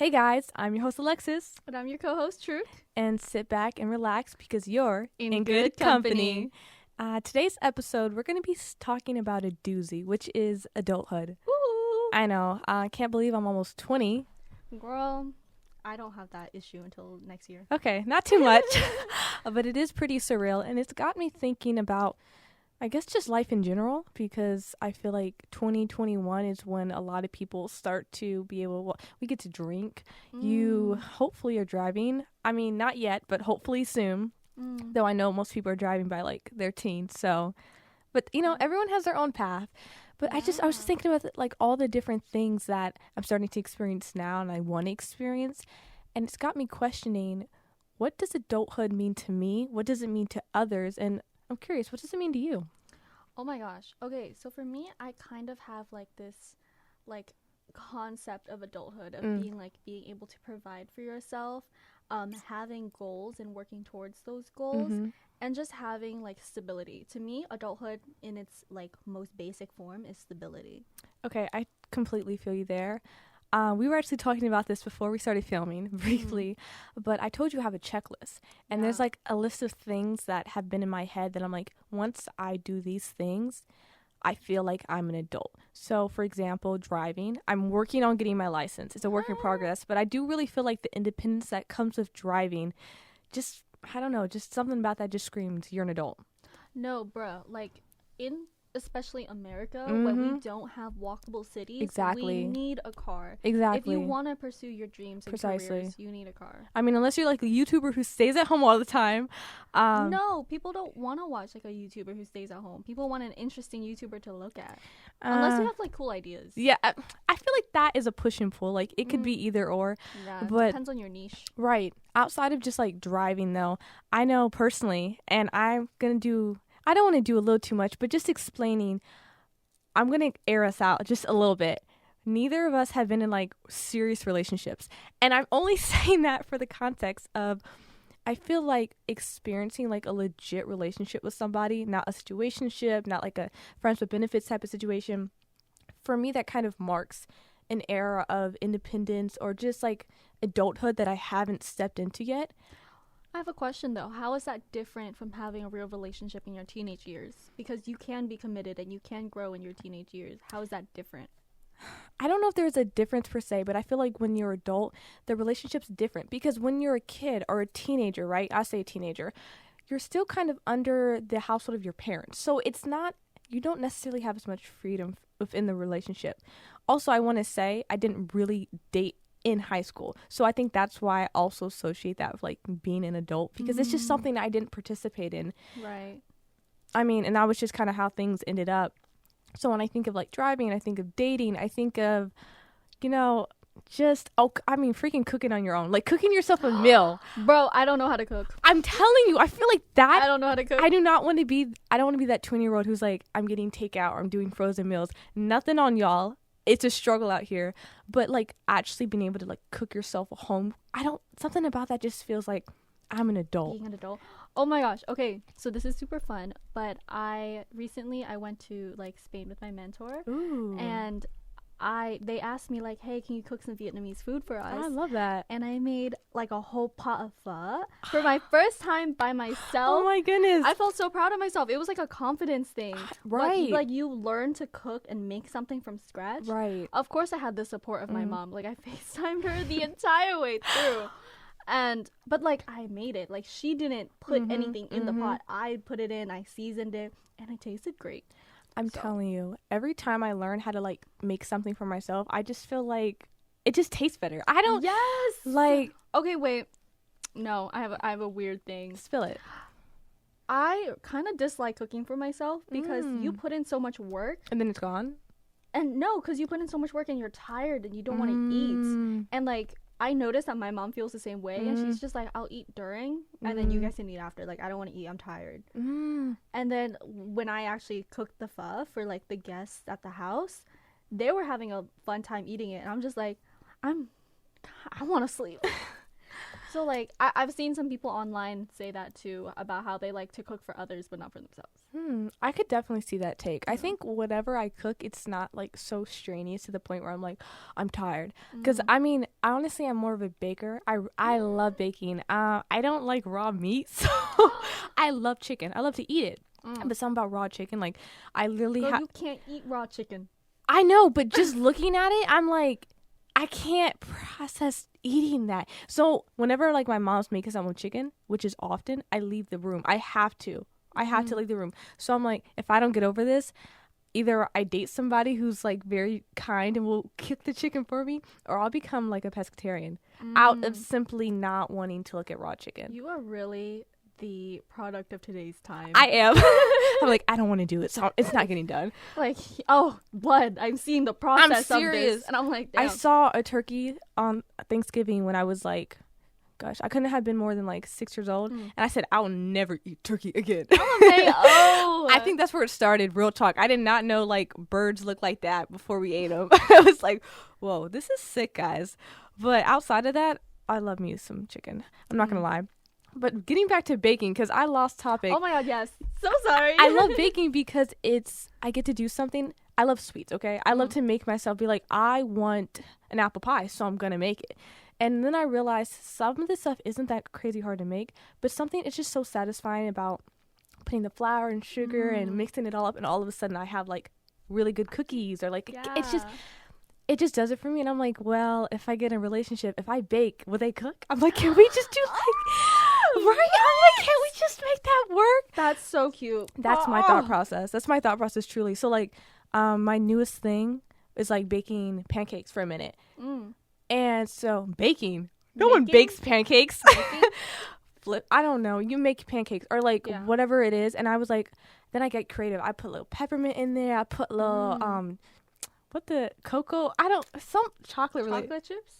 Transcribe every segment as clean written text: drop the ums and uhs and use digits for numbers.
Hey guys, I'm your host Alexis, And I'm your co-host, Truth. and sit back and relax because you're In good company. Today's episode, we're going to be talking about a doozy, which is adulthood. Woo! I know, I can't believe I'm almost 20. Girl, I don't have that issue until next year. Okay, not too much, but it is pretty surreal, and it's got me thinking about, I guess, just life in general, because I feel like 2021 is when a lot of people start to be able, well, we get to drink. You hopefully are driving. I mean, not yet, but hopefully soon. Though I know most people are driving by like their teens. So, but you know, everyone has their own path. But I was just thinking about like all the different things that I'm starting to experience now and I want to experience. And it's got me questioning, what does adulthood mean to me? What does it mean to others? And I'm curious, what does it mean to you? Oh my gosh. Okay, so for me, I kind of have like this like concept of adulthood of being able to provide for yourself, having goals and working towards those goals, and just having like stability. To me, adulthood in its like most basic form is stability. Okay, I completely feel you there. We were actually talking about this before we started filming briefly, but I told you I have a checklist, and there's like a list of things that have been in my head that I'm like, once I do these things, I feel like I'm an adult. So, for example, driving, I'm working on getting my license. It's a work in progress, but I do really feel like the independence that comes with driving, just, I don't know, just something about that just screams, you're an adult. No, bruh, like especially America, when we don't have walkable cities, Exactly. we need a car. Exactly. If you want to pursue your dreams and careers, you need a car. I mean, unless you're like a YouTuber who stays at home all the time. No, people don't want to watch like a YouTuber who stays at home. People want an interesting YouTuber to look at. Unless you have like cool ideas. Yeah, I feel like that is a push and pull. Like, it could be either or. Yeah, but depends on your niche. Right. Outside of just like driving, though, I know personally, and I don't want to do a little too much, but just explaining, I'm going to air us out just a little bit. Neither of us have been in like serious relationships. And I'm only saying that for the context of, I feel like experiencing like a legit relationship with somebody, not a situationship, not like a friends with benefits type of situation. For me, that kind of marks an era of independence or just like adulthood that I haven't stepped into yet. I have a question though. How is that different from having a real relationship in your teenage years? Because you can be committed and you can grow in your teenage years. How is that different? I don't know if there's a difference per se, but I feel like when you're adult, the relationship's different. Because when you're a kid or a teenager, right? I say teenager, you're still kind of under the household of your parents. So it's not, you don't necessarily have as much freedom within the relationship. Also, I want to say I didn't really date in high school. So I think that's why I also associate that with like being an adult, because it's just something that I didn't participate in. Right. I mean, and that was just kind of how things ended up. So when I think of like driving, I think of dating, I think of, you know, just, freaking cooking on your own, like cooking yourself a meal. Bro, I don't know how to cook. I'm telling you, I feel like that. I don't know how to cook. I don't want to be that 20-year-old who's like, I'm getting takeout or I'm doing frozen meals. Nothing on y'all. It's a struggle out here, but like actually being able to like cook yourself a home, something about that just feels like I'm an adult. Being an adult. Oh my gosh. Okay, so this is super fun, but I went to like Spain with my mentor. Ooh. And they asked me like, hey, can you cook some Vietnamese food for us? I love that. And I made like a whole pot of pho for my first time by myself. Oh my goodness. I felt so proud of myself. It was like a confidence thing. Right. Like you learn to cook and make something from scratch. Right. Of course I had the support of my mom. Like I FaceTimed her the entire way through. But like I made it. Like she didn't put anything in the pot. I put it in, I seasoned it, and it tasted great. I'm telling you, every time I learn how to like make something for myself, I just feel like it just tastes better. I don't. Yes. Like. Okay, wait. No, I have a weird thing. Spill it. I kind of dislike cooking for myself because you put in so much work. And then it's gone? And no, because you put in so much work and you're tired and you don't want to eat. And like, I noticed that my mom feels the same way. And she's just like, I'll eat during and then you guys can eat after. Like, I don't want to eat. I'm tired. And then when I actually cooked the pho for like the guests at the house, they were having a fun time eating it. And I'm just like, I want to sleep. So, like, I've seen some people online say that, too, about how they like to cook for others, but not for themselves. I could definitely see that take. I think whatever I cook, it's not, like, so strenuous to the point where I'm like, I'm tired. Because, I mean, honestly, I'm more of a baker. I love baking. I don't like raw meat, so I love chicken. I love to eat it. But something about raw chicken, like, I literally Girl, you can't eat raw chicken. I know, but just looking at it, I'm like, I can't process eating that. So whenever like my mom's making something with chicken, which is often, I leave the room. I have to leave the room. So I'm like, if I don't get over this, either I date somebody who's like very kind and will cook the chicken for me, or I'll become like a pescatarian out of simply not wanting to look at raw chicken. You are really the product of today's time. I am. I'm like, I don't want to do it, so it's not getting done. Like, oh, blood. I'm seeing the process of this. And I'm like, damn. I saw a turkey on Thanksgiving when I was like, gosh, I couldn't have been more than like 6 years old. And I said, I'll never eat turkey again. Okay, oh. I think that's where it started, real talk. I did not know like birds look like that before we ate them. I was like, whoa, this is sick, guys. But outside of that, I love me some chicken. I'm not going to lie. But getting back to baking, because I lost topic. Oh my god, yes. So sorry. I love baking because I get to do something. I love sweets, okay? I love to make myself be like, I want an apple pie, so I'm going to make it. And then I realized some of this stuff isn't that crazy hard to make, but something it's just so satisfying about putting the flour and sugar and mixing it all up, and all of a sudden I have like really good cookies, or like it just does it for me. And I'm like, well, if I get in a relationship, if I bake, will they cook? I'm like, can we just do like... Right? I'm like, can't we just make that work? That's so cute. That's my thought process. That's my thought process, truly. So, like, my newest thing is, like, baking pancakes for a minute. And so, baking. No one bakes pancakes. I don't know. You make pancakes or, like, whatever it is. And I was like, then I get creative. I put a little peppermint in there. I put a little, cocoa? Some chocolate related. Chocolate chips?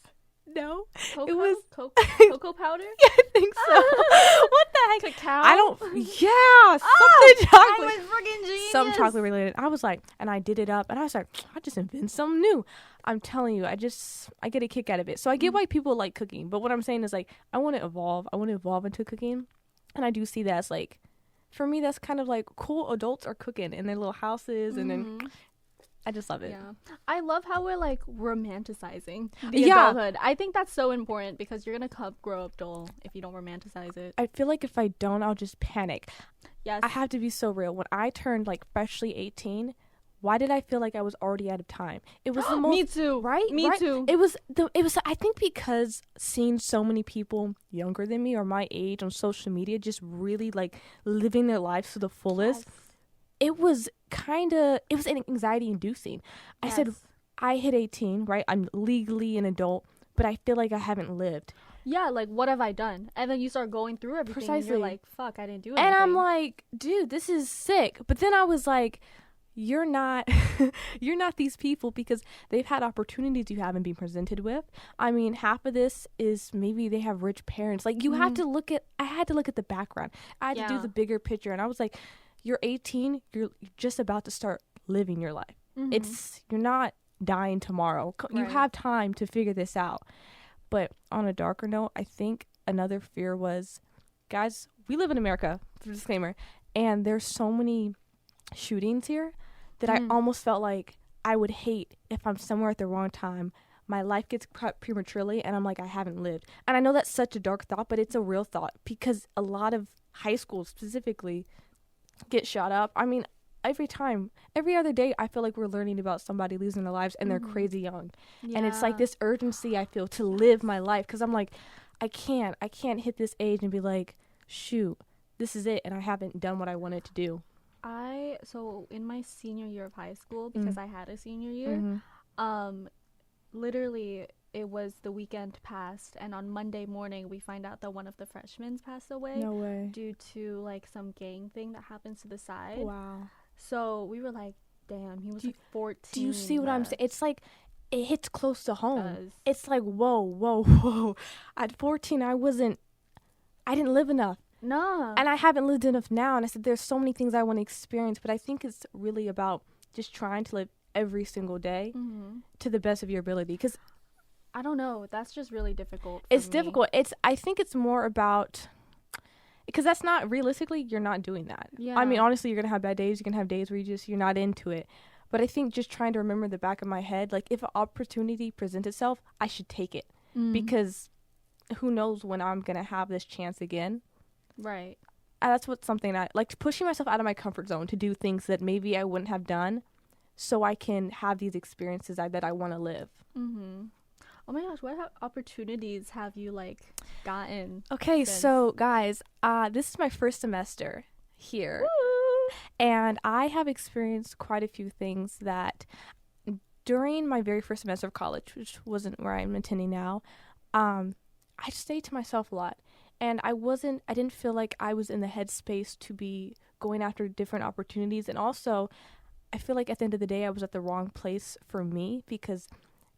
No, Cocoa? It was cocoa powder. Yeah, I think so. What the heck? Cacao. Something chocolate. I was freaking genius. Some chocolate related. I was like, and I did it up, and I was like, I just invented something new. I'm telling you, I get a kick out of it. So I get why people like cooking, but what I'm saying is like, I want to evolve. I want to evolve into cooking, and I do see that as like, for me, that's kind of like cool. Adults are cooking in their little houses, and then. I just love it. Yeah. I love how we're like romanticizing the adulthood. I think that's so important because you're going to grow up dull if you don't romanticize it. I feel like if I don't, I'll just panic. Yes. I have to be so real. When I turned like freshly 18, why did I feel like I was already out of time? It was the most... Me too. Right? Me too. It was, I think because seeing so many people younger than me or my age on social media just really like living their lives to the fullest. Yes. It was anxiety inducing. I said, I hit 18, right? I'm legally an adult, but I feel like I haven't lived. Yeah, like, what have I done? And then you start going through everything. Precisely. And you're like, fuck, I didn't do anything. And I'm like, dude, this is sick. But then I was like, you're not these people because they've had opportunities you haven't been presented with. I mean, half of this is maybe they have rich parents. Like, I had to look at the background. I had to do the bigger picture. And I was like, you're 18, you're just about to start living your life. You're not dying tomorrow. You have time to figure this out. But on a darker note, I think another fear was, guys, we live in America, disclaimer, and there's so many shootings here that I almost felt like I would hate if I'm somewhere at the wrong time. My life gets cut prematurely, and I'm like, I haven't lived. And I know that's such a dark thought, but it's a real thought because a lot of high schools specifically get shot up. I mean, every other day, I feel like we're learning about somebody losing their lives and they're crazy young. Yeah. And it's like this urgency I feel to live my life because I'm like, I can't hit this age and be like, shoot, this is it. And I haven't done what I wanted to do. So in my senior year of high school, because I had a senior year, literally it was the weekend passed, and on Monday morning we find out that one of the freshmen passed away. No way. Due to like some gang thing that happens to the side. Wow. So we were like, damn, he was like 14. Do you see what I'm saying? It's like it hits close to home. It's like whoa. At 14 I didn't live enough. No. And I haven't lived enough now, and I said there's so many things I want to experience, but I think it's really about just trying to live every single day to the best of your ability, because I don't know. That's just really difficult. It's difficult. I think it's more about, because that's not, realistically, you're not doing that. Yeah. I mean, honestly, you're going to have bad days. You're going to have days where you're not into it. But I think just trying to remember in the back of my head, like, if an opportunity presents itself, I should take it. Because who knows when I'm going to have this chance again. Right. That's something that, like, pushing myself out of my comfort zone to do things that maybe I wouldn't have done, so I can have these experiences that I want to live. Mm-hmm. Oh my gosh, what opportunities have you, like, gotten? Okay, since? so guys, this is my first semester here. Woo! And I have experienced quite a few things that during my very first semester of college, which wasn't where I'm attending now, I stayed to myself a lot. And I didn't feel like I was in the headspace to be going after different opportunities. And also, I feel like at the end of the day, I was at the wrong place for me because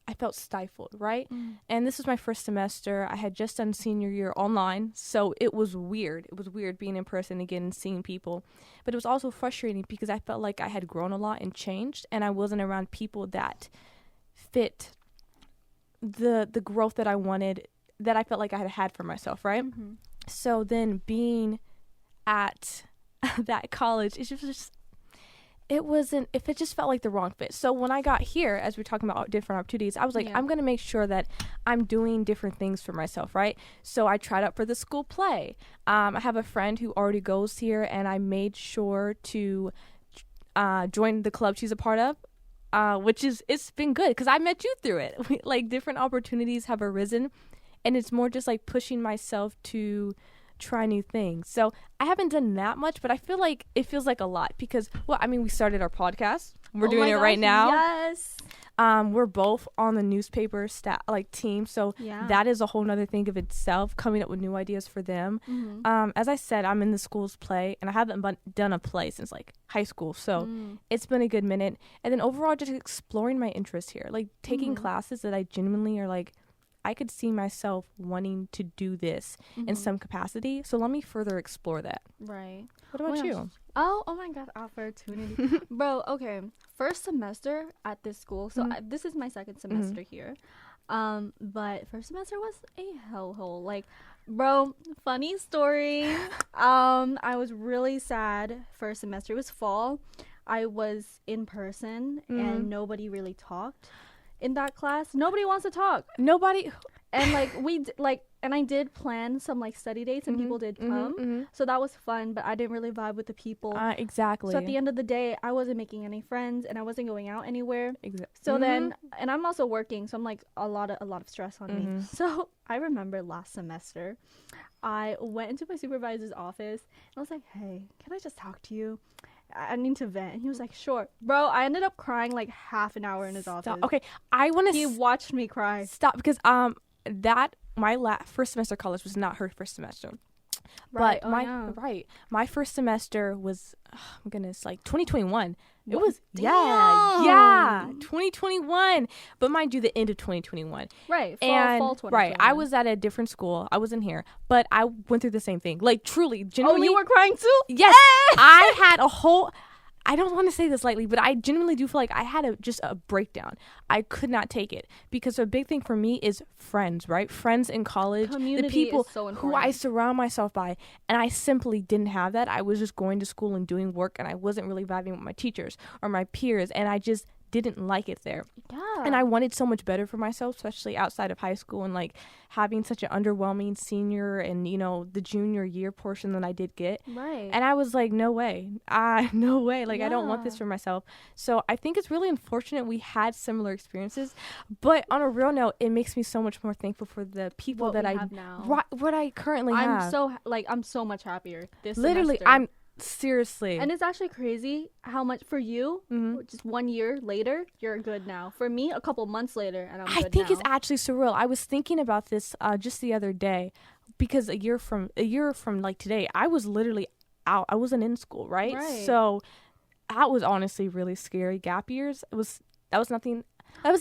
I felt stifled, right? And this was my first semester. I had just done senior year online, so it was weird. It was weird being in person again and seeing people. But it was also frustrating because I felt like I had grown a lot and changed, and I wasn't around people that fit the growth that I wanted, that I felt like I had for myself, right? Mm-hmm. So then being at that college, it just felt like the wrong fit. So when I got here, as we're talking about different opportunities, I was like, I'm going to make sure that I'm doing different things for myself, right? So I tried out for the school play. I have a friend who already goes here, and I made sure to join the club she's a part of. It's been good because I met you through it. Like, different opportunities have arisen, and it's more just like pushing myself to try new things. So I haven't done that much, but I feel like it feels like a lot because, we started our podcast. We're doing it right now. Yes. We're both on the newspaper team, so that is a whole nother thing of itself, coming up with new ideas for them. Mm-hmm. As I said, I'm in the school's play, and I haven't done a play since like high school, so it's been a good minute. And then overall, just exploring my interests here, like taking classes that I genuinely are like, I could see myself wanting to do this in some capacity. So let me further explore that. Right. What about you? Oh my God, opportunity. Bro, okay. First semester at this school. So this is my second semester here. But first semester was a hellhole. Like, bro, funny story. I was really sad first semester. It was fall. I was in person and nobody really talked. In that class, nobody wants to talk. Nobody. And and I did plan some like study dates, and people did come. So that was fun, but I didn't really vibe with the people. Exactly. So at the end of the day, I wasn't making any friends, and I wasn't going out anywhere. Exactly. So then, and I'm also working, so I'm like a lot of stress on me. So I remember last semester, I went into my supervisor's office, and I was like, "Hey, can I just talk to you? I need to vent." And he was like, "Sure." Bro, I ended up crying like half an hour in his office. Okay, he watched me cry. Stop, because my first semester of college was not her first semester. Right. But my first semester was, oh goodness, like 2021. It was 2021. But mind you, the end of 2021. Right. Fall 2021. Right. I was at a different school. I wasn't here, but I went through the same thing. Like, truly, genuinely. Oh, you were crying too? Yes. I had a whole. I don't want to say this lightly, but I genuinely do feel like I had just a breakdown. I could not take it because a big thing for me is friends, right? Friends in college, community, the people is so who I surround myself by, and I simply didn't have that. I was just going to school and doing work, and I wasn't really vibing with my teachers or my peers, and I just didn't like it there. Yeah. And I wanted so much better for myself, especially outside of high school, and like having such an underwhelming senior and, the junior year portion that I did get. Right. And I was like, no way. No way. Like, I don't want this for myself. So I think it's really unfortunate we had similar experiences. But on a real note, it makes me so much more thankful for the people what that I have now. What I currently have. I'm so much happier this Literally, semester. Seriously. And it's actually crazy how much for you, just 1 year later, you're good now. For me, a couple months later, and I'm good now. I think it's actually surreal. I was thinking about this just the other day, because a year from like today, I was literally out. I wasn't in school, right? So that was honestly really scary. Gap years, that was nothing. I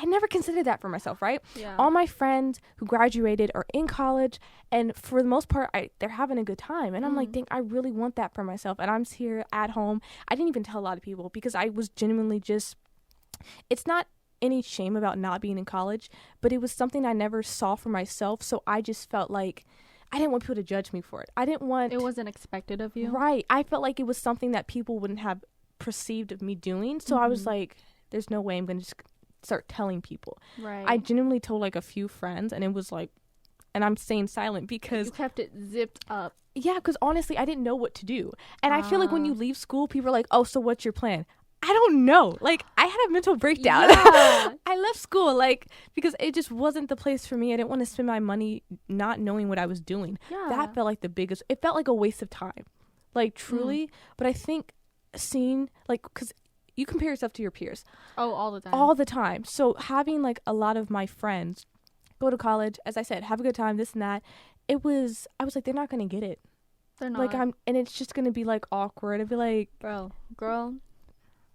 never considered that for myself, right? Yeah. All my friends who graduated are in college, and for the most part, they're having a good time. And I'm like, dang, I really want that for myself. And I'm here at home. I didn't even tell a lot of people because I was genuinely just, it's not any shame about not being in college, but it was something I never saw for myself. So I just felt like I didn't want people to judge me for it. I didn't want... It wasn't expected of you. Right. I felt like it was something that people wouldn't have perceived of me doing. So I was like, there's no way I'm going to just start telling people. Right. I genuinely told like a few friends, and it was like, and I'm staying silent because... You kept it zipped up. Yeah, because honestly, I didn't know what to do. And I feel like when you leave school, people are like, oh, so what's your plan? I don't know. Like, I had a mental breakdown. Yeah. I left school, like, because it just wasn't the place for me. I didn't want to spend my money not knowing what I was doing. Yeah. That felt like the biggest... It felt like a waste of time. Like, truly. But I think seeing, like, because you compare yourself to your peers. Oh, all the time. All the time. So having, like, a lot of my friends go to college, as I said, have a good time, this and that. I was like, they're not going to get it. They're not. Like, and it's just going to be, like, awkward. I'd be like... Bro, girl,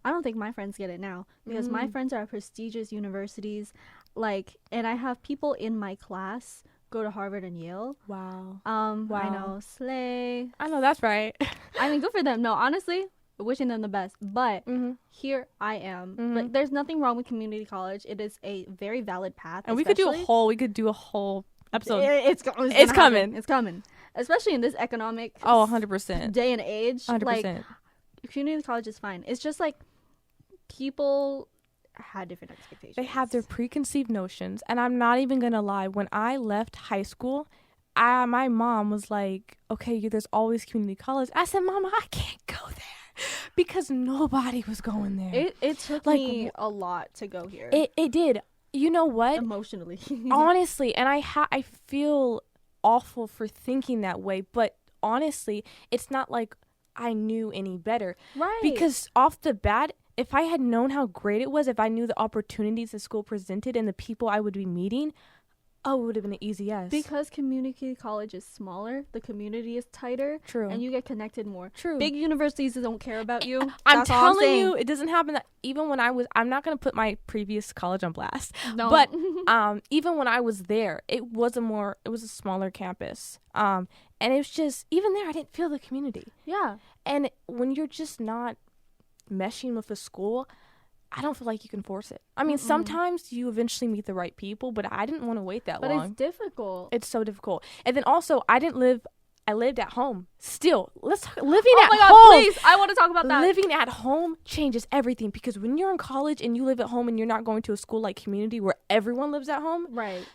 I don't think my friends get it now. Because my friends are at prestigious universities. Like, and I have people in my class go to Harvard and Yale. Wow. I know, slay. I know, that's right. I mean, good for them. No, honestly, wishing them the best. But here I am. Like, there's nothing wrong with community college. It is a very valid path. And we could do a whole episode. It's coming. It's coming. Especially in this economic 100% day and age. 100%. Like, community college is fine. It's just like people had different expectations. They have their preconceived notions. And I'm not even going to lie. When I left high school, my mom was like, okay, there's always community college. I said, Mama, I can't go there. Because nobody was going there. It took me a lot to go here. It did. You know what? Emotionally. Honestly. And I feel awful for thinking that way. But honestly, it's not like I knew any better. Right. Because off the bat, if I had known how great it was, if I knew the opportunities the school presented and the people I would be meeting, it would have been an easy yes. Because community college is smaller, the community is tighter. True. And you get connected more. True. Big universities don't care about you. I'm telling you, it doesn't happen. That even when I'm not going to put my previous college on blast. No. But even when I was there, it was a smaller campus. And it was just, even there, I didn't feel the community. Yeah. And when you're just not meshing with the school, I don't feel like you can force it. I mean, sometimes you eventually meet the right people, but I didn't want to wait that long. But it's difficult. It's so difficult. And then also, I lived at home. Still, living at home. Oh my God, please. I want to talk about that. Living at home changes everything, because when you're in college and you live at home and you're not going to a school like community where everyone lives at home, right?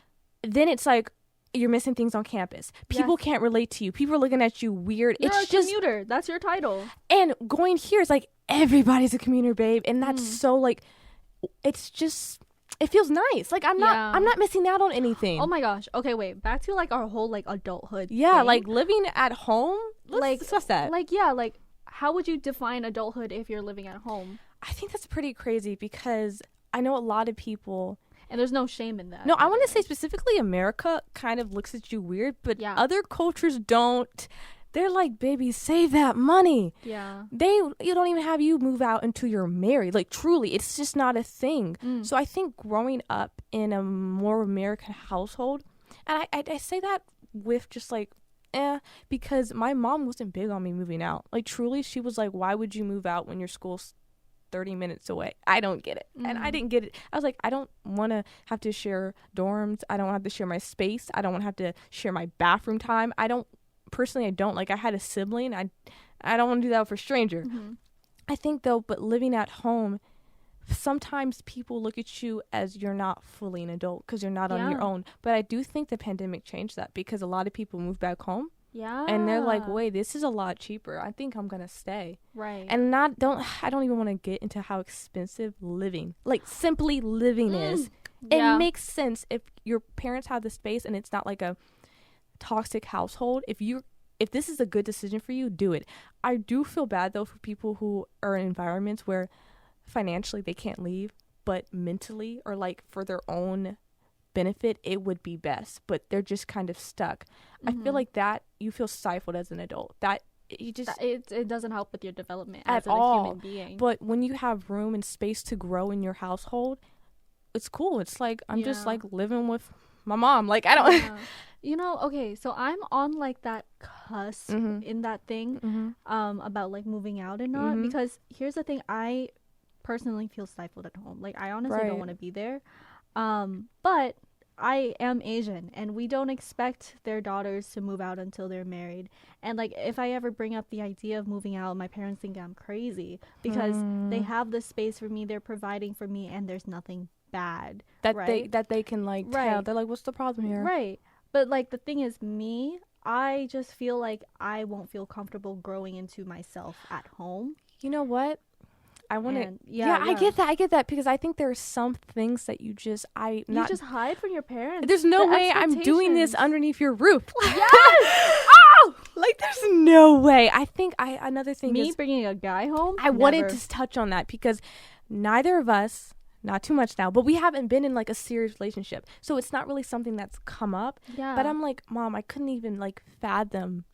Then it's like you're missing things on campus. People can't relate to you. People are looking at you weird. You're a commuter. That's your title. And going here is like, everybody's a commuter, babe. And that's so like, it's just, it feels nice. Like I'm not missing out on anything. Oh my gosh. Okay, wait. Back to like our whole like adulthood Yeah, thing. like living at home. Let's discuss that. Like, how would you define adulthood if you're living at home? I think that's pretty crazy, because I know a lot of people, and there's no shame in that. No, I want to say specifically America kind of looks at you weird, but other cultures don't. They're like, baby, save that money. Yeah. You don't even have you move out until you're married. Like, truly, it's just not a thing. So I think growing up in a more American household, and I say that with just like, because my mom wasn't big on me moving out. Like, truly, she was like, why would you move out when your school's 30 minutes away? I don't get it. And I didn't get it. I was like, I don't want to have to share dorms. I don't want to have to share my space. I don't want to have to share my bathroom time. I don't like, I had a sibling. I don't want to do that for a stranger. I think though, but living at home, sometimes people look at you as you're not fully an adult because you're not on your own. But I do think the pandemic changed that, because a lot of people move back home. Yeah. And they're like, wait, this is a lot cheaper. I think I'm going to stay. Right. And I don't even want to get into how expensive living, like simply living is. It makes sense if your parents have the space and it's not like a toxic household. If this is a good decision for you, do it. I do feel bad though for people who are in environments where financially they can't leave, but mentally or like for their own benefit it would be best, but they're just kind of stuck. I feel like that you feel stifled as an adult, that you just it doesn't help with your development at as a all. human being. But when you have room and space to grow in your household, it's cool. It's like I'm just like living with my mom. Like I don't you know, okay, so I'm on like that cusp in that thing about like moving out and not, because here's the thing, I personally feel stifled at home. Like, I honestly don't want to be there. But I am Asian, and we don't expect their daughters to move out until they're married. And like, if I ever bring up the idea of moving out, my parents think I'm crazy because they have the space for me, they're providing for me, and there's nothing bad that they can like tell. They're like, what's the problem here? Right. But like, the thing is, I just feel like I won't feel comfortable growing into myself at home. You know what? I want to. Yeah, I get that because I think there are some things that you just just hide from your parents. There's no way I'm doing this underneath your roof. Yes. Oh, like there's no way. I think another thing me is bringing a guy home. I wanted to touch on that because neither of us, not too much now, but we haven't been in like a serious relationship, so it's not really something that's come up. Yeah. But I'm like, Mom, I couldn't even like fathom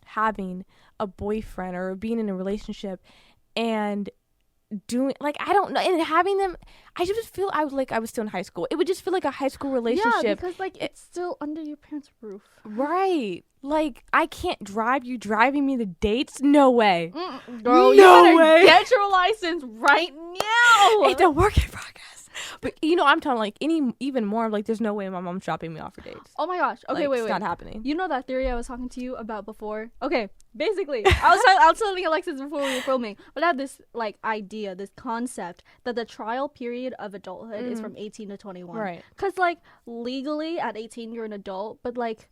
having a boyfriend or being in a relationship and doing like, I don't know, and having them, I just feel I was still in high school. It would just feel like a high school relationship. Yeah, because like it's still under your parents' roof. Right. Like, I can't drive you driving me to dates. No way. Girl, no you better get your license right now. It's a work in progress. But you know, I'm talking like even more like, there's no way my mom's dropping me off for dates. Oh my gosh. Okay, like, wait. It's not happening. You know that theory I was talking to you about before? Okay, basically, I was telling Alexis before we were filming, but I had this like idea, this concept that the trial period of adulthood is from 18 to 21. Right. Because like legally at 18 you're an adult, but like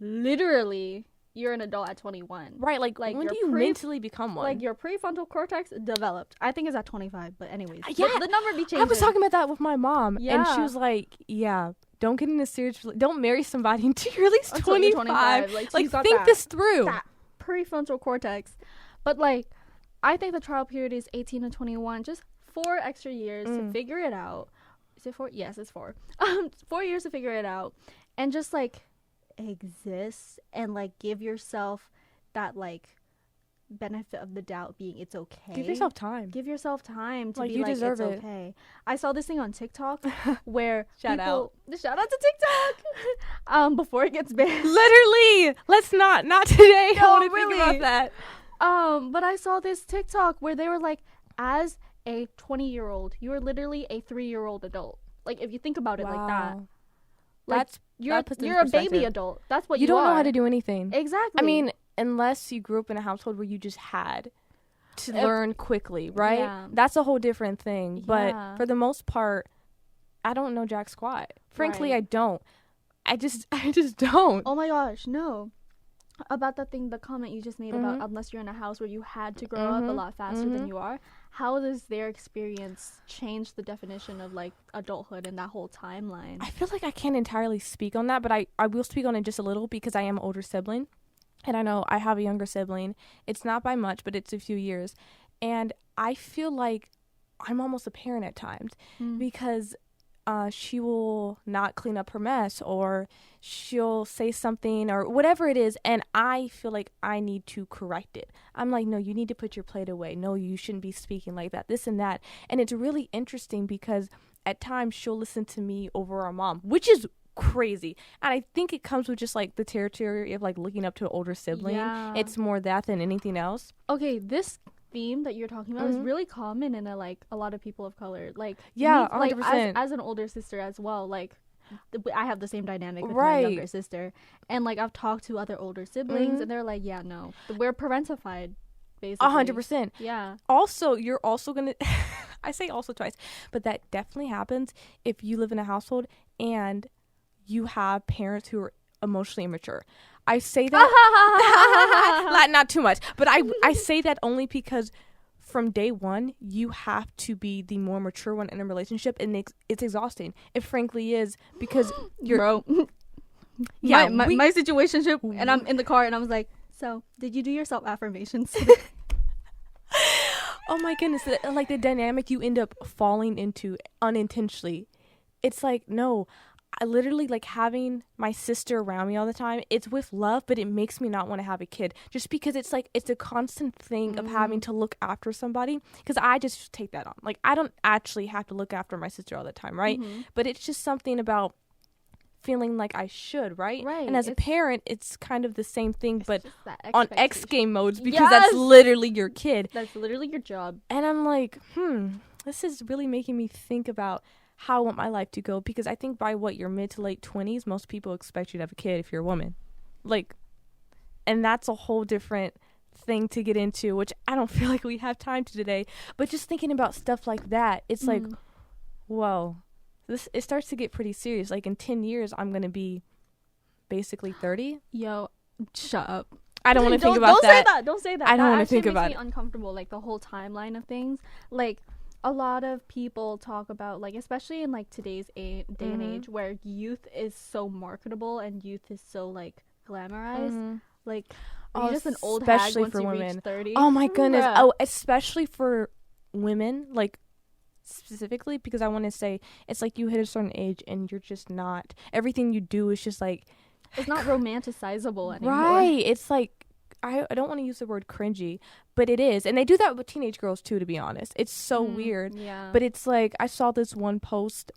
literally you're an adult at 21. Right, like when do you mentally become one? Like your prefrontal cortex developed. I think it's at 25, but anyways. Yeah. The number be changing. I was talking about that with my mom, yeah. and she was like, yeah, don't get in a serious, don't marry somebody until you're at least 25. Like think this through. That prefrontal cortex. But like, I think the trial period is 18 to 21, just 4 extra years to figure it out. Is it 4? Yes, it's 4. 4 years to figure it out. And just like exist and like give yourself that like benefit of the doubt, being it's okay. Give yourself time to like, be you like deserve it's it. Okay. I saw this thing on TikTok where shout out to TikTok before it gets banned. Literally, let's not today. No, I want to really. think about that. But I saw this TikTok where they were like, as a 20-year-old, you are literally a 3-year-old adult. Like, if you think about it like that. Like, you're a baby adult. That's what you don't are. know how to do anything. Exactly. I mean, unless you grew up in a household where you just had to learn quickly, right? Yeah. That's a whole different thing. But for the most part, I don't know jack squat. Frankly, I don't. I just don't. Oh my gosh, no. About that thing, the comment you just made about unless you're in a house where you had to grow up a lot faster than you are, how does their experience change the definition of like adulthood and that whole timeline? I feel like I can't entirely speak on that, but I will speak on it just a little because I am an older sibling, and I know I have a younger sibling. It's not by much, but it's a few years, and I feel like I'm almost a parent at times because she will not clean up her mess, or she'll say something or whatever it is, and I feel like I need to correct it. I'm like, no, you need to put your plate away. No, you shouldn't be speaking like that, this and that. And it's really interesting because at times she'll listen to me over our mom, which is crazy. And I think it comes with just like the territory of like looking up to an older sibling. Yeah. It's more that than anything else. Okay, this theme that you're talking about is really common in a lot of people of color. Like, yeah, me, 100%. Like as an older sister as well, like I have the same dynamic with my younger sister, and like I've talked to other older siblings and they're like, yeah, no, we're parentified basically. 100%. Yeah. Also, you're also gonna I say also twice, but that definitely happens if you live in a household and you have parents who are emotionally immature. I say that not too much, but I say that only because from day one you have to be the more mature one in a relationship, and it's exhausting. It frankly is, because you're yeah, my situationship, and I'm in the car and I was like, so did you do your self affirmations? Oh my goodness, like the dynamic you end up falling into unintentionally. It's like, no, I literally like having my sister around me all the time. It's with love, but it makes me not want to have a kid, just because it's like it's a constant thing of having to look after somebody, because I just take that on. Like, I don't actually have to look after my sister all the time, right? But it's just something about feeling like I should, right? Right. And as a parent, it's kind of the same thing, It's but just that on X expectation. game modes, because Yes! that's literally your kid. That's literally your job. And I'm like, this is really making me think about how I want my life to go, because I think by your mid to late 20s, most people expect you to have a kid if you're a woman. Like, and that's a whole different thing to get into, which I don't feel like we have time to today. But just thinking about stuff like that, it's like, whoa, it starts to get pretty serious. Like, in 10 years, I'm going to be basically 30. Yo, shut up. I don't want to think about that. Don't say that. I don't want to think about it. That actually makes me uncomfortable, like, the whole timeline of things. Like, a lot of people talk about, like, especially in, like, today's day and age, where youth is so marketable and youth is so, like, glamorized. Like, you're just an old hag once you reach 30. Oh, my goodness. Oh, especially for women, like, specifically, because I want to say it's like you hit a certain age and you're just not, everything you do is just like, it's not romanticizable anymore. Right. It's like, I don't want to use the word cringy, but it is. And they do that with teenage girls too, to be honest. It's so weird. Yeah. But it's like, I saw this one post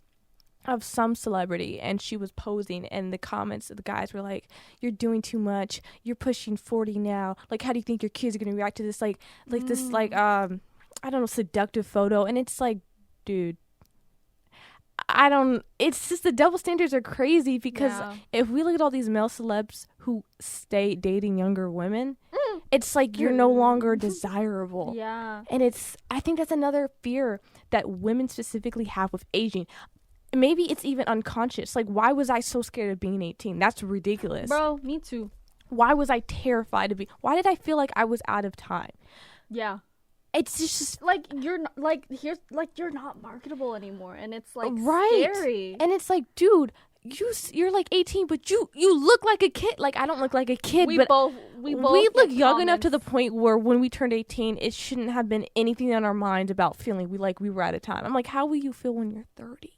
of some celebrity and she was posing, and the comments of the guys were like, you're doing too much, you're pushing 40 now, like, how do you think your kids are going to react to this, like this, like, I don't know, seductive photo? And it's like, dude, it's just, the double standards are crazy, because if we look at all these male celebs who stay dating younger women, it's like you're no longer desirable. Yeah. And I think that's another fear that women specifically have with aging. Maybe it's even unconscious. Like, why was I so scared of being 18? That's ridiculous. Bro, me too. Why was I terrified of why did I feel like I was out of time? Yeah. It's just like, you're not, like, here's, like, you're not marketable anymore, and it's like scary. And it's like, dude, you're like 18, but you look like a kid. Like, I don't look like a kid, we but both we look young enough to the point where when we turned 18, it shouldn't have been anything on our minds about feeling we were out of time. I'm like, how will you feel when you're 30?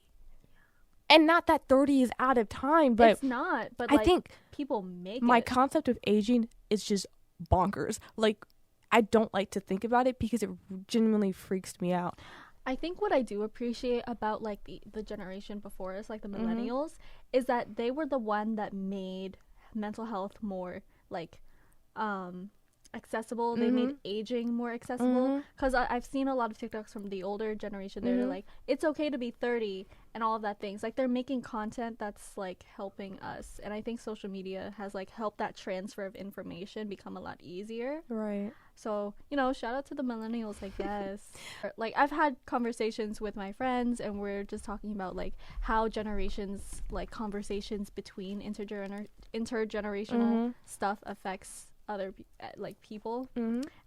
And not that 30 is out of time, but it's not. But I think people make my it. concept of aging is just bonkers. Like, I don't like to think about it because it genuinely freaks me out. I think what I do appreciate about, like, the generation before us, like the millennials, is that they were the one that made mental health more, like, accessible. They made aging more accessible, because I've seen a lot of TikToks from the older generation. They're like, it's okay to be 30 and all of that things. Like, they're making content that's, like, helping us, and I think social media has, like, helped that transfer of information become a lot easier. Right. So, you know, shout out to the millennials, I guess. Like, I've had conversations with my friends, and we're just talking about, like, how generations, like, conversations between intergenerational stuff affects other people.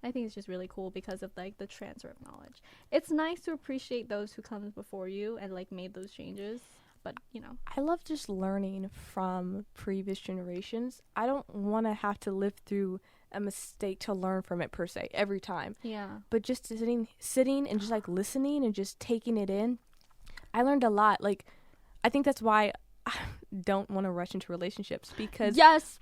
I think it's just really cool because of, like, the transfer of knowledge. It's nice to appreciate those who come before you and, like, made those changes, but, you know, I love just learning from previous generations. I don't want to have to live through a mistake to learn from it per se every time. Yeah. But just sitting and just, like, listening and just taking it in, I learned a lot. Like, I think that's why I don't want to rush into relationships, because yes,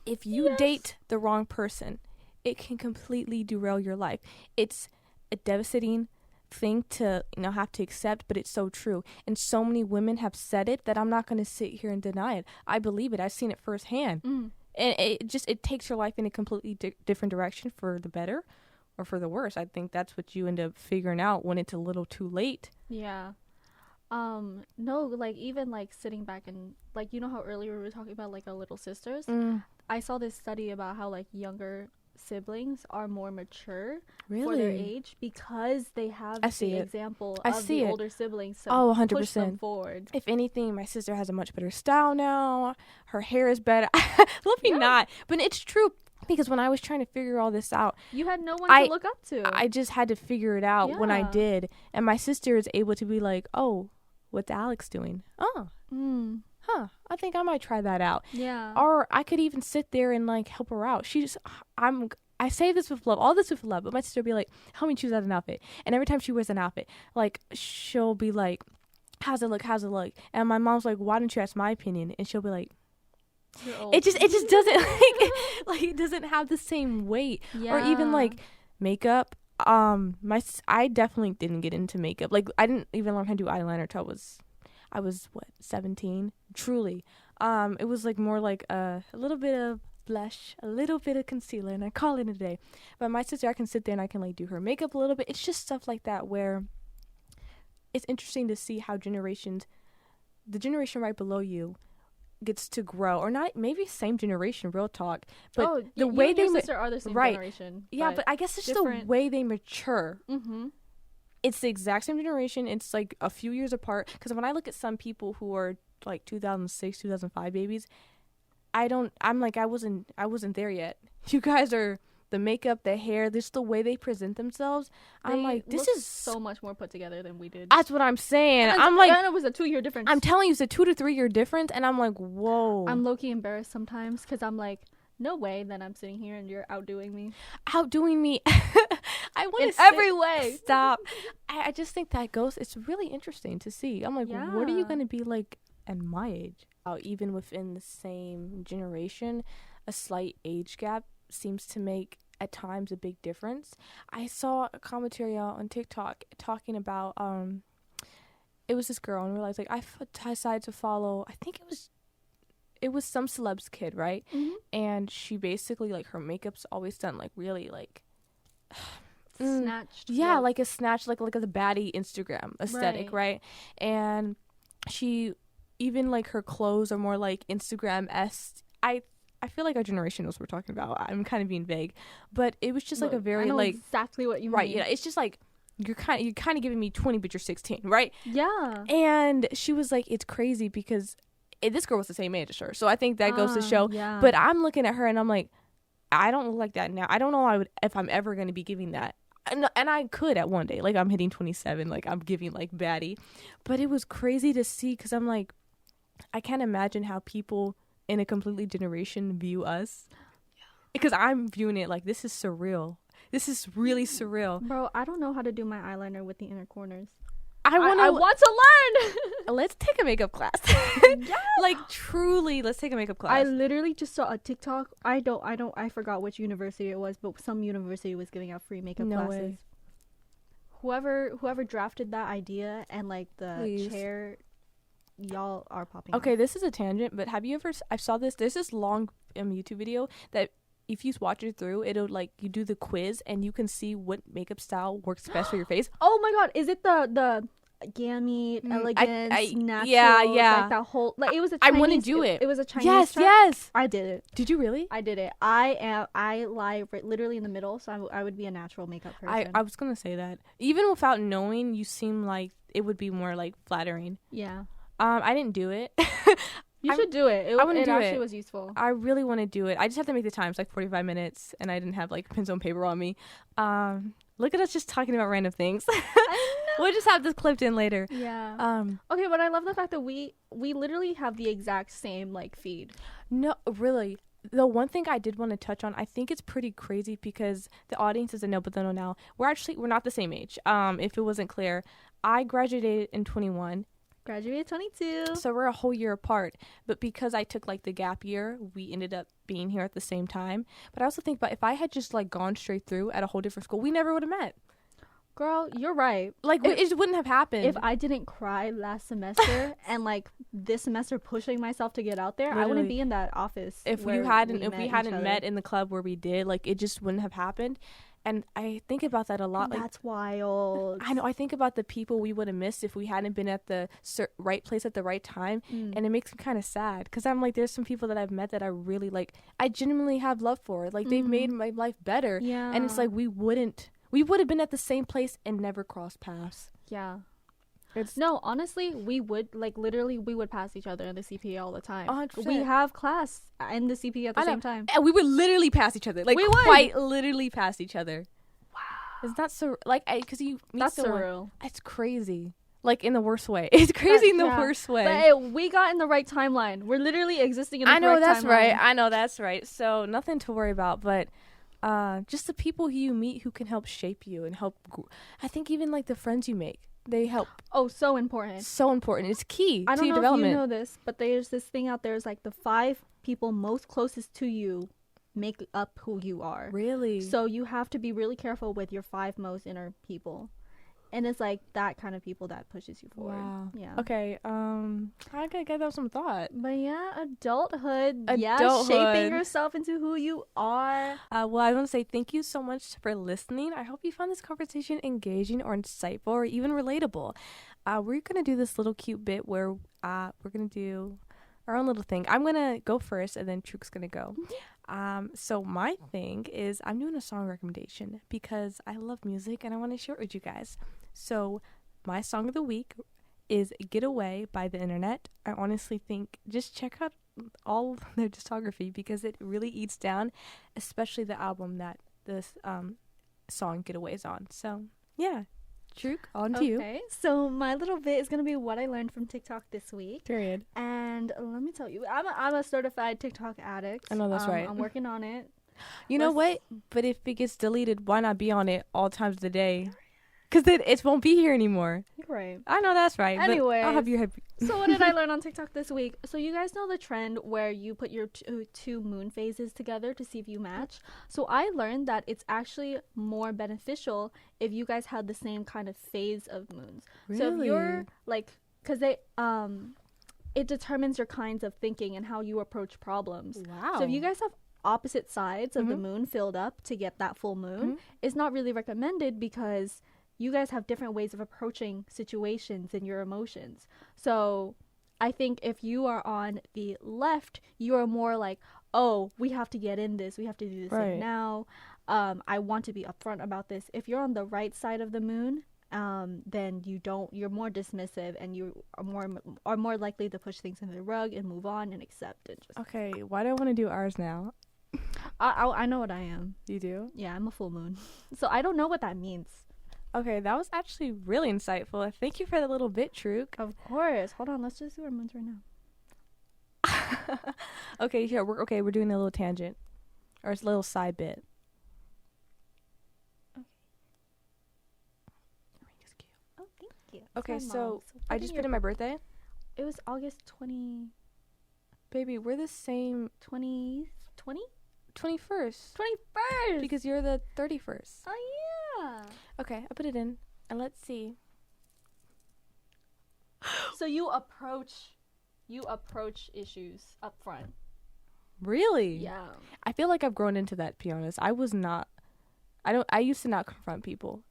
if you date the wrong person, it can completely derail your life. It's a devastating thing to, have to accept, but it's so true. And so many women have said it that I'm not going to sit here and deny it. I believe it. I've seen it firsthand. And it takes your life in a completely different direction, for the better or for the worse. I think that's what you end up figuring out when it's a little too late. Yeah. No, like, even, like, sitting back and, like, you know how earlier we were talking about, like, our little sisters? I saw this study about how, like, younger siblings are more mature for their age because they have the example of the older siblings to push them forward. If anything, my sister has a much better style now. Her hair is better. Let me not. But it's true, because when I was trying to figure all this out, you had no one to look up to. I just had to figure it out when I did. And my sister is able to be like, oh, what's Alex doing? Oh. I think I might try that out. Yeah. Or I could even sit there and, like, help her out. I say this with love, all this with love, but my sister will be like, help me choose out an outfit. And every time she wears an outfit, like, she'll be like, how's it look? And my mom's like, why don't you ask my opinion? And she'll be like, it just doesn't, like, it doesn't have the same weight. Yeah. Or even, like, makeup. I definitely didn't get into makeup. Like, I didn't even learn how to do eyeliner until I was 17, truly. It was like more like a little bit of blush, a little bit of concealer, and I call it a day. But my sister, I can sit there and I can like do her makeup a little bit. It's just stuff like that where it's interesting to see how the generation right below you gets to grow, or not, maybe same generation, real talk, but the way your sister are the same generation. Yeah, but I guess it's just the way they mature. Mm-hmm. It's the exact same generation. It's like a few years apart. Because when I look at some people who are like 2006, 2005 babies, I'm like, I wasn't there yet. You guys are, the makeup, the hair, just the way they present themselves. I'm like, this is so much more put together than we did. That's what I'm saying. I'm like, it was a 2-year difference. I'm telling you, it's a 2 to 3 year difference, and I'm like, whoa. I'm low-key embarrassed sometimes because I'm like, no way that I'm sitting here and you're outdoing me. Outdoing me. I want in every way. Stop. I just think that it's really interesting to see. I'm like, what are you going to be like at my age? Even within the same generation, a slight age gap seems to make at times a big difference. I saw a commentary on TikTok talking about it was this girl, and realized like I decided to follow, I think it was some celeb's kid, right? Mm-hmm. And she basically, like, her makeup's always done like really like snatched. Yeah, like a snatch, like a baddie Instagram aesthetic, right? And she, even like her clothes are more like Instagram-esque. I feel like our generation knows what we're talking about. I'm kind of being vague, but it was just like a very, I know like, exactly what you mean. Right? Yeah, it's just like you're kind of giving me 20, but you're 16, right? Yeah. And she was like, it's crazy because this girl was the same age as her, so I think that goes to show. Yeah. But I'm looking at her and I'm like, I don't look like that now. I don't know if I'm ever going to be giving that. And I could at one day. Like, I'm hitting 27. Like, I'm giving, like, baddie. But it was crazy to see because I'm like, I can't imagine how people in a completely generation view us. Because I'm viewing it like, this is surreal. This is really surreal. Bro, I don't know how to do my eyeliner with the inner corners. I want to learn. Let's take a makeup class. Yes. Like, truly, let's take a makeup class. I literally just saw a TikTok. I forgot which university it was, but some university was giving out free makeup classes. Way. Whoever drafted that idea and like the chair, y'all are popping. Okay, off. this is a tangent, but have you ever? I saw this. There's this long YouTube video that if you watch it through, it'll like you do the quiz and you can see what makeup style works best for your face. Oh my god, is it the gammy elegance natural? Yeah. Like that whole like it was a Chinese. I want to do it. It was a Chinese. Yes. I did it. Did you really? I did it. I lie literally in the middle, so I would be a natural makeup person. I was gonna say that. Even without knowing, you seem like it would be more like flattering. Yeah. I didn't do it. You should do it. It actually was useful. I really want to do it. I just have to make the time. It's like 45 minutes, and I didn't have like pencil and paper on me. Look at us just talking about random things. I know. We'll just have this clipped in later. Yeah. Okay, but I love the fact that we literally have the exact same like feed. No, really. The one thing I did want to touch on, I think it's pretty crazy because the audience doesn't know, but they know now. We're not the same age. If it wasn't clear, I graduated in 21. Graduated 22. So we're a whole year apart. But because I took like the gap year, we ended up being here at the same time. But I also think about if I had just like gone straight through at a whole different school, we never would have met. Girl, you're right. Like, it just wouldn't have happened. If I didn't cry last semester and like this semester pushing myself to get out there, literally, I wouldn't be in that office. If we hadn't met in the club where we did, like, it just wouldn't have happened. And I think about that a lot. Like, that's wild. I know. I think about the people we would have missed if we hadn't been at the right place at the right time. And it makes me kind of sad because I'm like, there's some people that I've met that I really like. I genuinely have love for. Like, they've made my life better. Yeah. And it's like we would have been at the same place and never crossed paths. Yeah. No, honestly, we would, like, literally, we would pass each other in the CPA all the time. 100%. We have class in the CPA at the same time. And we would literally pass each other. Like, we would. Quite literally pass each other. Wow. It's not so, like, because you meet That's someone. surreal. It's crazy. Like, in the worst way. It's crazy in the worst way. But hey, we got in the right timeline. We're literally existing in the right timeline. I know that's right. So, nothing to worry about, but just the people who you meet who can help shape you and help. I think even, like, the friends you make. They help. Oh, so important. So important. It's key to your development. I don't know if you know this, but there's this thing out there. It's like the 5 people most closest to you make up who you are. Really? So you have to be really careful with your 5 most inner people. And it's like that kind of people that pushes you forward. Wow. Yeah. Okay. I gotta give that some thought. But yeah, adulthood. Yeah, Adulthood. shaping yourself into who you are. Well, I want to say thank you so much for listening. I hope you found this conversation engaging or insightful or even relatable. We're gonna do this little cute bit where we're gonna do our own little thing. I'm gonna go first, and then Truk's gonna go. So my thing is I'm doing a song recommendation because I love music and I want to share it with you guys. So my song of the week is Get Away by The Internet. I honestly think just check out all their discography because it really eats down, especially the album that this song Get Away is on. So yeah, Truk, on to you. Okay, so my little bit is gonna be what I learned from TikTok this week. Period. And let me tell you, I'm a certified TikTok addict. I know that's right. I'm working on it. You know what? But if it gets deleted, why not be on it all times of the day? Because it won't be here anymore. You're right. I know that's right. Anyways, I'll have you happy. So what did I learn on TikTok this week? So you guys know the trend where you put your two moon phases together to see if you match. So I learned that it's actually more beneficial if you guys had the same kind of phase of moons. Really? So if you're like, because they it determines your kinds of thinking and how you approach problems. Wow. So if you guys have opposite sides of the moon filled up to get that full moon, it's not really recommended because you guys have different ways of approaching situations and your emotions. So I think if you are on the left, you are more like, oh, we have to get in this. We have to do this right now. I want to be upfront about this. If you're on the right side of the moon, then you're more dismissive and you are more likely to push things under the rug and move on and accept it. Okay, why do I want to do ours now? I know what I am. You do? Yeah, I'm a full moon. So I don't know what that means. Okay, that was actually really insightful. Thank you for that little bit, Truk. Of course. Hold on, let's just do our moons right now. Okay, here we're doing a little tangent, or a little side bit. Okay. Oh, thank you. Okay, so I just put in my birthday. It was August 20. Baby, we're the same. 20? 21st. 21st. Because you're the 31st. Oh yeah. Okay, I put it in, and let's see. So you approach issues up front. Really? Yeah. I feel like I've grown into that, to be honest. I used to not confront people.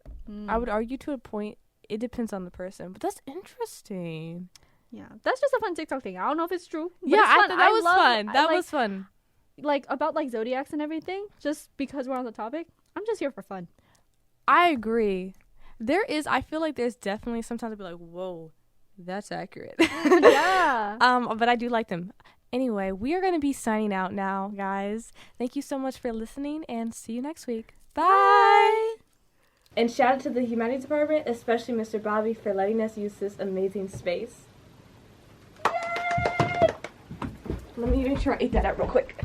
I would argue to a point. It depends on the person, but that's interesting. Yeah, that's just a fun TikTok thing. I don't know if it's true. But Yeah, it's fun. that was fun. That was fun. Like about like zodiacs and everything. Just because we're on the topic, I'm just here for fun. I agree. I feel like there's definitely sometimes I'd be like, whoa, that's accurate. Yeah. But I do like them. Anyway, we are going to be signing out now, guys. Thank you so much for listening, and see you next week. Bye. And shout out to the Humanities Department, especially Mr. Bobby, for letting us use this amazing space. Yay! Let me make sure I ate that out real quick.